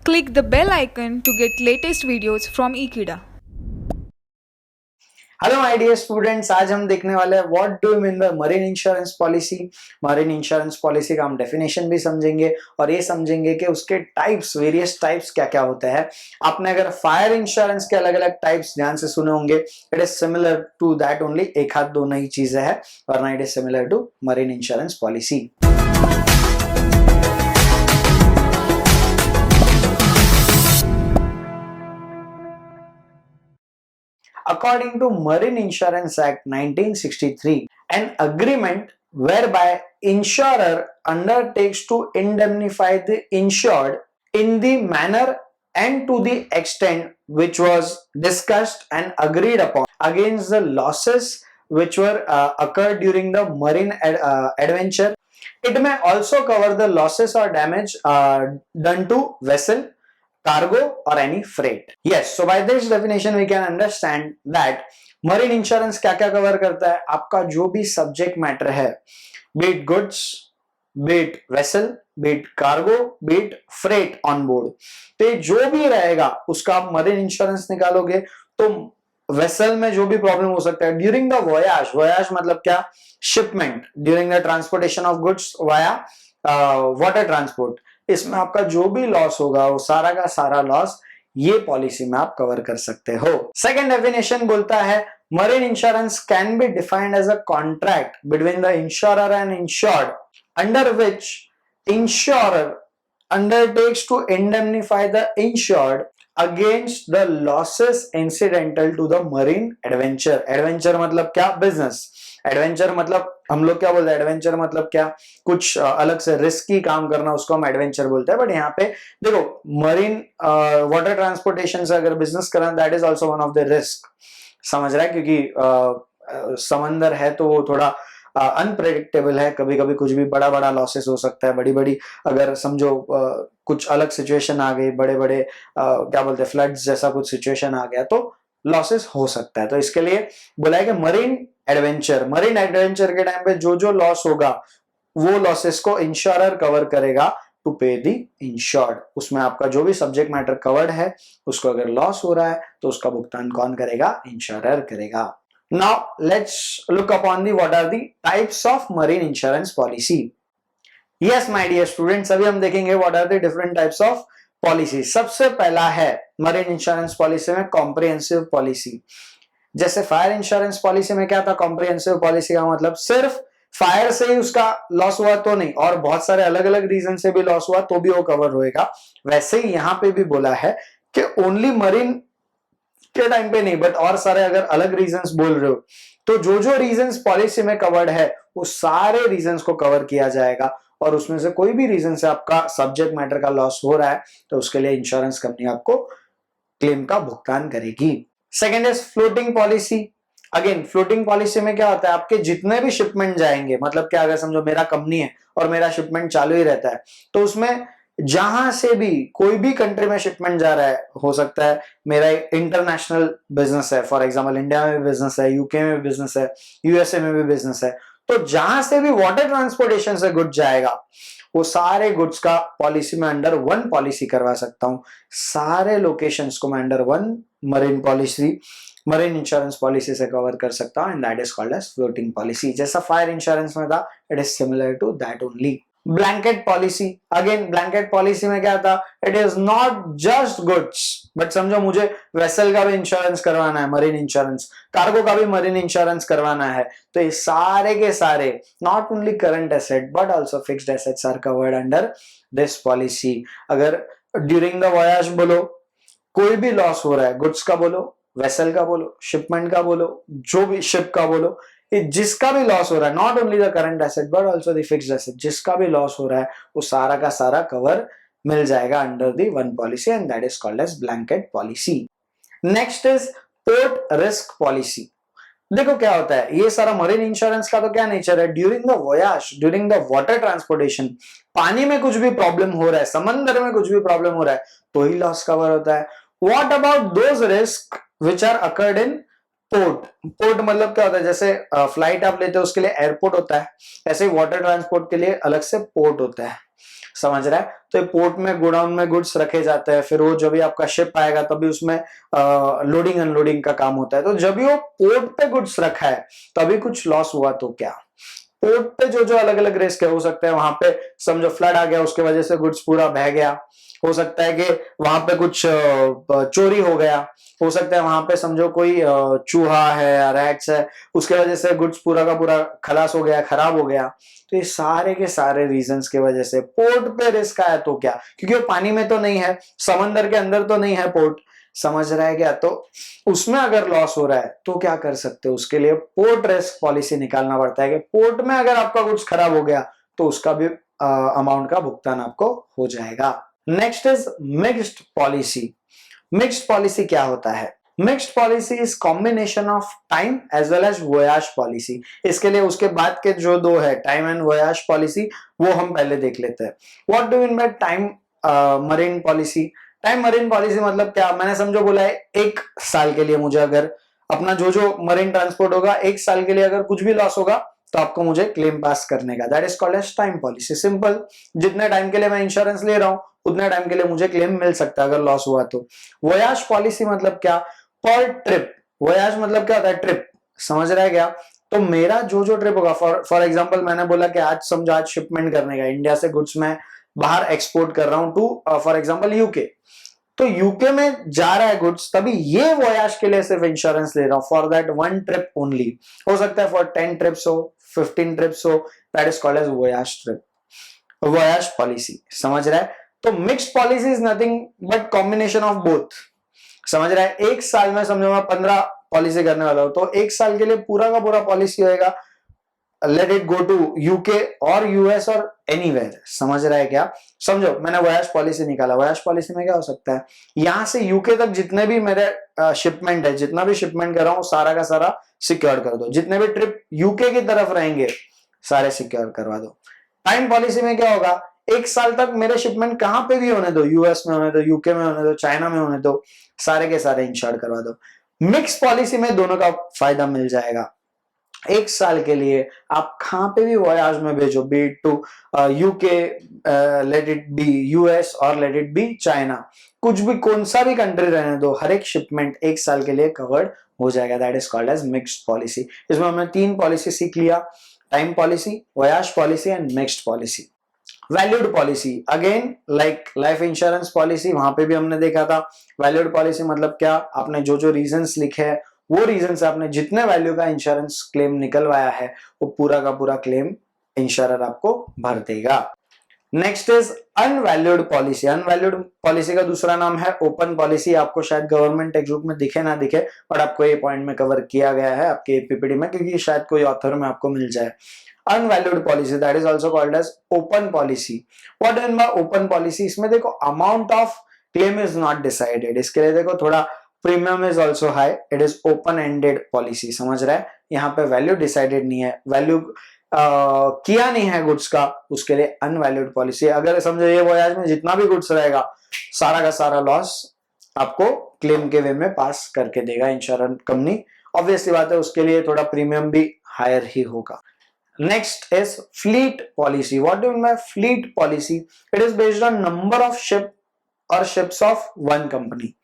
Click the bell icon to get latest videos from Ekeeda. Hello my dear students, आज हम देखने वाले हैं what do you mean by marine insurance policy. Marine insurance policy का हम definition भी समझेंगे और ये समझेंगे कि उसके टाइप्स, वेरियस टाइप्स क्या क्या होते हैं। आपने अगर फायर इंश्योरेंस के अलग अलग टाइप्स ध्यान से सुने होंगे, it is similar to that only, एक हाथ दो नई चीजें है, वरना it is similar to marine insurance policy. According to Marine Insurance Act 1963, an agreement whereby insurer undertakes to indemnify the insured in the manner and to the extent which was discussed and agreed upon against the losses which were occurred during the marine adventure. It may also cover the losses or damage done to vessel, cargo or any freight. Yes, so by this definition we can understand that marine insurance क्या क्या cover करता है। आपका जो भी subject matter है, be it goods, be it vessel, be it cargo, be it freight on board, तो जो भी रहेगा उसका आप मरीन इंश्योरेंस निकालोगे तो वेसल में जो भी प्रॉब्लम हो सकता है ड्यूरिंग द वोयाज, वोयाज मतलब क्या, shipment, during the transportation of goods via water transport, इसमें आपका जो भी लॉस होगा वो सारा का सारा लॉस ये पॉलिसी में आप कवर कर सकते हो। सेकेंड डेफिनेशन बोलता है marine insurance can be defined as a contract between the insurer and insured under which insurer undertakes to indemnify the insured against the losses incidental to the marine adventure. Adventure मतलब क्या, business. Adventure मतलब हम लोग क्या बोलते हैं, adventure मतलब क्या, कुछ अलग से रिस्की काम करना, उसको हम एडवेंचर बोलते हैं। बट यहाँ पे देखो, मरीन वाटर ट्रांसपोर्टेशन से अगर बिजनेस करना, that is also one of the risk, समझ रहा है, क्योंकि समंदर है तो वो थोड़ा अनप्रेडिक्टेबल है, कभी कभी कुछ भी बड़ा बड़ा लॉसेस हो सकता है, बड़ी बड़ी अगर समझो कुछ अलग सिचुएशन आ गई, बड़े बड़े क्या बोलते हैं, फ्लड्स जैसा कुछ सिचुएशन आ गया तो लॉसेस हो सकता है। तो इसके लिए बोला है कि मरीन एडवेंचर के टाइम पे जो जो लॉस होगा वो लॉसेस को इंश्योरर कवर करेगा टू पे दी इंश्योर्ड। उसमें आपका जो भी सब्जेक्ट मैटर कवर्ड है उसको अगर लॉस हो रहा है तो उसका भुगतान कौन करेगा, इंश्योरर करेगा। Now let's look upon the what are the types of marine insurance policy. Yes my dear students, अभी हम देखेंगे what are the different types of policy. सबसे पहला है marine insurance policy में comprehensive policy। जैसे फायर इंश्योरेंस पॉलिसी में क्या था, कॉम्प्रिहेंसिव पॉलिसी का मतलब सिर्फ फायर से ही उसका लॉस हुआ तो नहीं, और बहुत सारे अलग अलग रीजन से भी लॉस हुआ तो भी वो कवर होएगा। वैसे ही यहाँ पे भी बोला है कि ओनली मरीन के टाइम पे नहीं, बट और सारे अगर अलग रीजंस बोल रहे हो तो जो जो रीजंस पॉलिसी में कवर्ड है वो सारे रीजंस को कवर किया जाएगा, और उसमें से कोई भी रीजन से आपका सब्जेक्ट मैटर का लॉस हो रहा है तो उसके लिए इंश्योरेंस कंपनी आपको क्लेम का भुगतान करेगी। Second is floating policy. Again floating policy में क्या होता है, आपके जितने भी शिपमेंट जाएंगे, मतलब क्या, अगर समझो मेरा कंपनी है और मेरा शिपमेंट चालू ही रहता है तो उसमें जहां से भी कोई भी कंट्री में शिपमेंट जा रहा है, हो सकता है मेरा इंटरनेशनल बिजनेस है, फॉर एग्जांपल इंडिया में भी बिजनेस है, यूके में भी बिजनेस है, यूएसए में भी बिजनेस है, तो जहां से भी वाटर ट्रांसपोर्टेशन से गुड्स जाएगा वो सारे गुड्स का पॉलिसी में अंडर वन पॉलिसी करवा सकता हूं। सारे लोकेशंस को मैं under one marine insurance policy से कवर कर सकता हूं, and that is called as floating policy. जैसा फायर इंश्योरेंस में था, it is similar to that only. Blanket policy, again blanket policy में क्या था, it is not just goods, but समझो मुझे वेसल का भी इंश्योरेंस करवाना है, मरीन इंश्योरेंस, कार्गो का भी मरीन इंश्योरेंस करवाना है, तो ये सारे के सारे not only current asset but also fixed assets are covered under this policy. अगर ड्यूरिंग द वॉयाज बोलो, कोई भी लॉस हो रहा है, गुड्स का बोलो, वेसल का बोलो, शिपमेंट का बोलो, जो भी शिप का बोलो, जिसका भी लॉस हो रहा है, not only the current asset but also the fixed asset, जिसका भी लॉस हो रहा है वो सारा का सारा कवर मिल जाएगा under the one policy, and that is called as blanket policy. Next is port risk policy. देखो क्या होता है, ये सारा मरीन इंश्योरेंस का तो क्या नेचर है, during the voyage, during the water transportation, पानी में कुछ भी प्रॉब्लम हो रहा है, समंदर में कुछ भी प्रॉब्लम हो रहा है तो ही लॉस कवर होता है। What about those risk which are occurred in port. Port मतलब क्या होता है, जैसे फ्लाइट आप लेते हो उसके लिए एयरपोर्ट होता है, ऐसे वाटर ट्रांसपोर्ट के लिए अलग से पोर्ट होता है। समझ रहा है। तो ये पोर्ट में गोडाउन में गुड्स रखे जाते हैं, फिर वो जब भी आपका शिप आएगा तभी उसमें लोडिंग अनलोडिंग का काम होता है। तो जब भी वो पोर्ट पे गुड्स रखा है तभी कुछ लॉस हुआ तो क्या, पोर्ट पे जो जो अलग अलग रिस्क है, हो सकता है वहां पे समझो फ्लड आ गया, उसके वजह से गुड्स पूरा बह गया, हो सकता है कि वहां पे कुछ चोरी हो गया, हो सकता है वहां पे समझो कोई चूहा है या रैट्स है, उसके वजह से गुड्स पूरा का पूरा खलास हो गया, खराब हो गया। तो ये सारे के सारे रीजंस की वजह से पोर्ट पे रिस्क आया तो क्या, क्योंकि वो पानी में तो नहीं है, समंदर के अंदर तो नहीं है पोर्ट, समझ रहा है क्या। तो उसमें अगर लॉस हो रहा है तो क्या कर सकते हो, उसके लिए पोर्ट रिस्क पॉलिसी निकालना पड़ता है कि पोर्ट में अगर आपका गुड्स खराब हो गया तो उसका भी अमाउंट का भुगतान आपको हो जाएगा। Next is mixed policy. Mixed policy क्या होता है? Mixed policy is combination of time as well as voyage policy. इसके लिए उसके बाद के जो दो है टाइम एंड वोयाज पॉलिसी, वो हम पहले देख लेते हैं। What do mean by time marine policy? Time marine policy मतलब क्या, मैंने समझो बोला है 1 साल के लिए मुझे अगर अपना जो जो मरीन ट्रांसपोर्ट होगा 1 साल के लिए अगर कुछ भी लॉस होगा तो आपको मुझे क्लेम पास करने का, that is called as time policy. Simple, जितने टाइम के लिए मैं इंश्योरेंस ले रहा हूं उतने टाइम के लिए मुझे क्लेम मिल सकता है अगर लॉस हुआ तो। वोयाज पॉलिसी मतलब क्या, पर ट्रिप। वोयाज मतलब क्या होता है, ट्रिप, समझ रहा है क्या। तो मेरा जो जो ट्रिप होगा, फॉर एग्जांपल मैंने बोला कि आज समझो आज शिपमेंट करने का, इंडिया से गुड्स मैं बाहर एक्सपोर्ट कर रहा हूं टू फॉर एग्जांपल यूके, तो यूके में जा रहा है गुड्स, तभी ये वोयाज के लिए सिर्फ इंश्योरेंस ले रहा हूं फॉर दैट 1 ट्रिप ओनली। हो सकता है फॉर 10 ट्रिप्स हो, 15 ट्रिप्स हो, that is called as voyage trip, voyage policy, समझ रहा है। तो mixed policy is nothing but combination of both, समझ रहा है। 1 साल में समझो मैं 15 पॉलिसी करने वाला हूं, तो 1 साल के लिए पूरा का पूरा पॉलिसी होएगा, let it go to UK और यूएस और एनीवेयर, समझ रहा है क्या। समझो मैंने वोयाज पॉलिसी निकाला, वोयाज पॉलिसी में क्या हो सकता है, यहां से यूके तक जितने भी मेरे शिपमेंट है, जितना भी शिपमेंट कर रहा हूं सारा का सारा सिक्योर कर दो, जितने भी ट्रिप यूके की तरफ रहेंगे सारे सिक्योर करवा दो। टाइम पॉलिसी में क्या होगा, 1 साल तक मेरे शिपमेंट कहां पे भी होने दो, यूएस में होने दो, यूके में होने दो, चाइना में होने दो, सारे के सारे इंश्योर करवा दो। मिक्स पॉलिसी में दोनों का फायदा मिल जाएगा। 1 साल के लिए आप कहां पे भी वोयाज में भेजो, be it to UK, let it be US और लेट इट बी चाइना, कुछ भी कौन सा भी कंट्री रहने दो, हर एक शिपमेंट 1 साल के लिए कवर्ड हो जाएगा, that is called as mixed policy. इसमें हमने 3 पॉलिसी सीख लिया, time policy, voyage policy and mixed policy. Valued policy again like life insurance policy, वहां पे भी हमने देखा था। वैल्यूड पॉलिसी मतलब क्या, आपने जो जो रीजंस लिखे हैं वो रीजन से आपने जितने वैल्यू का इंश्योरेंस क्लेम निकलवाया है वो पूरा का पूरा क्लेम इंश्योरर आपको भर देगा। Next is unvalued policy. Unvalued policy का दूसरा नाम है ओपन पॉलिसी। आपको शायद गवर्नमेंट टेक्स्ट बुक में दिखे ना दिखे, बट आपको ये पॉइंट में कवर किया गया है आपके पीपीटी में, क्योंकि शायद कोई ऑथर में आपको मिल जाए। Unvalued policy that is also called as open policy. What mean by open policy, इसमें देखो amount of claim is not decided, इसके लिए देखो थोड़ा premium is also high, it is open ended policy, समझ रहा है। यहाँ पे वैल्यू डिसाइडेड नहीं है, वैल्यू किया नहीं है गुड्स का, उसके लिए अनवैल्यूड पॉलिसी। अगर समझो ये वोयाज में जितना भी गुड्स रहेगा सारा का सारा लॉस आपको क्लेम के वे में पास करके देगा इंश्योरेंस कंपनी, ऑब्वियसली बात है उसके लिए थोड़ा प्रीमियम भी हायर ही होगा। Next is fleet policy. What do mean by fleet policy, it is based on number of ship और शिप्स ऑफ वन कंपनी।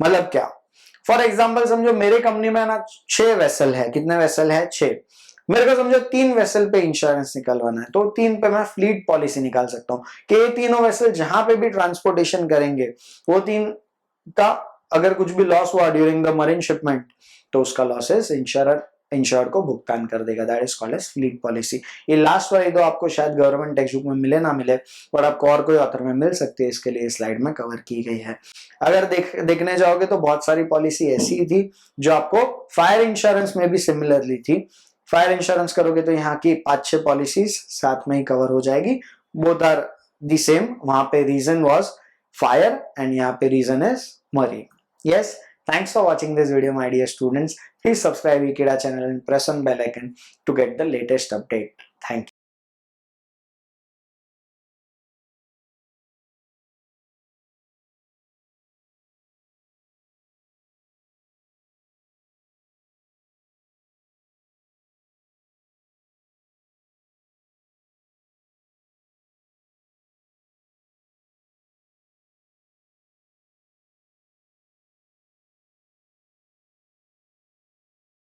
मतलब क्या, फॉर एग्जाम्पल समझो मेरे कंपनी में ना 6 वेसल है, कितने वेसल है 6, मेरे को समझो 3 वेसल पे इंश्योरेंस निकलवाना है, तो 3 पे मैं फ्लीट पॉलिसी निकाल सकता हूँ कि ये तीनों वेसल जहां पे भी ट्रांसपोर्टेशन करेंगे वो 3 का अगर कुछ भी लॉस हुआ ड्यूरिंग द मरीन शिपमेंट तो उसका लॉसेस इंश्योर्ड को भुगतान कर देगा, that is called as fleet policy. ये लास्ट वाली दो आपको शायद गवर्नमेंट टेक्स्ट बुक में मिले ना मिले, और आपको और कोई ऑथर में मिल सकती है, इसके लिए स्लाइड में कवर की गई है। अगर देखने जाओगे तो बहुत सारी पॉलिसी ऐसी थी जो आपको फायर इंश्योरेंस में भी सिमिलरली थी। फायर इंश्योरेंस करोगे तो यहाँ की 5-6 पॉलिसीज साथ में ही कवर हो जाएगी, बोथ आर द सेम। वहां पे रीजन वाज फायर एंड यहाँ पे reason is marine. Yes, thanks for watching this video my dear students. Please subscribe Ekeeda channel and press on bell icon to get the latest update. Thank you.